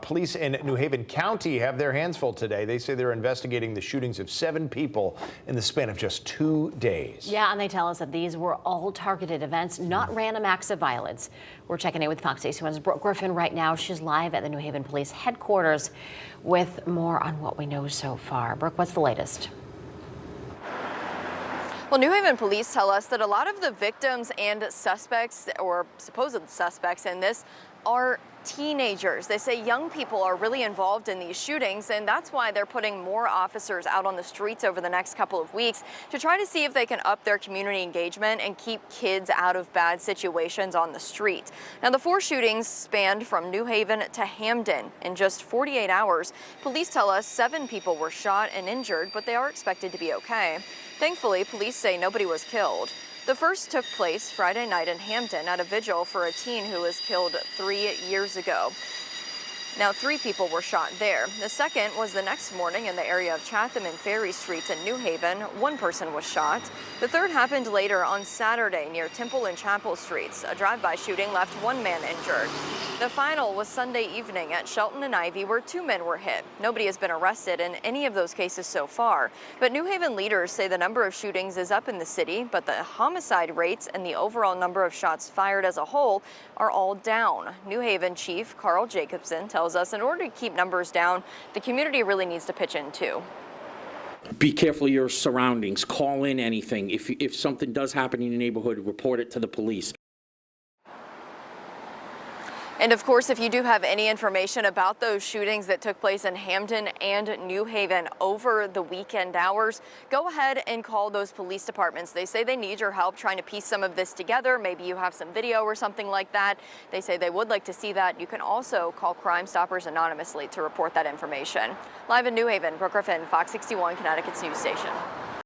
Police in New Haven County have their hands full today. They say they're investigating the shootings of 7 people in the span of just 2 days. Yeah, and they tell us that these were all targeted events, not random acts of violence. We're checking in with Fox 61's Brooke Griffin right now. She's live at the New Haven Police headquarters with more on what we know so far. Brooke, what's the latest? Well, New Haven police tell us that a lot of the victims and suspects, or supposed suspects in this, are teenagers. They say young people are really involved in these shootings, and that's why they're putting more officers out on the streets over the next couple of weeks to try to see if they can up their community engagement and keep kids out of bad situations on the street. Now, the 4 shootings spanned from New Haven to Hamden in just 48 hours. Police tell us 7 people were shot and injured, but they are expected to be okay. Thankfully, police say nobody was killed. The first took place Friday night in Hamden at a vigil for a teen who was killed 3 years ago. Now, 3 people were shot there. The second was the next morning in the area of Chatham and Ferry Streets in New Haven. 1 person was shot. The third happened later on Saturday near Temple and Chapel Streets. A drive-by shooting left 1 man injured. The final was Sunday evening at Shelton and Ivy, where 2 men were hit. Nobody has been arrested in any of those cases so far. But New Haven leaders say the number of shootings is up in the city, but the homicide rates and the overall number of shots fired as a whole are all down. New Haven Chief Carl Jacobson tells us in order to keep numbers down, the community really needs to pitch in too. Be careful of your surroundings. Call in anything. If something does happen in your neighborhood, report it to the police. And of course, if you do have any information about those shootings that took place in Hamden and New Haven over the weekend hours, go ahead and call those police departments. They say they need your help trying to piece some of this together. Maybe you have some video or something like that. They say they would like to see that. You can also call Crime Stoppers anonymously to report that information. Live in New Haven, Brooke Griffin, Fox 61, Connecticut's news station.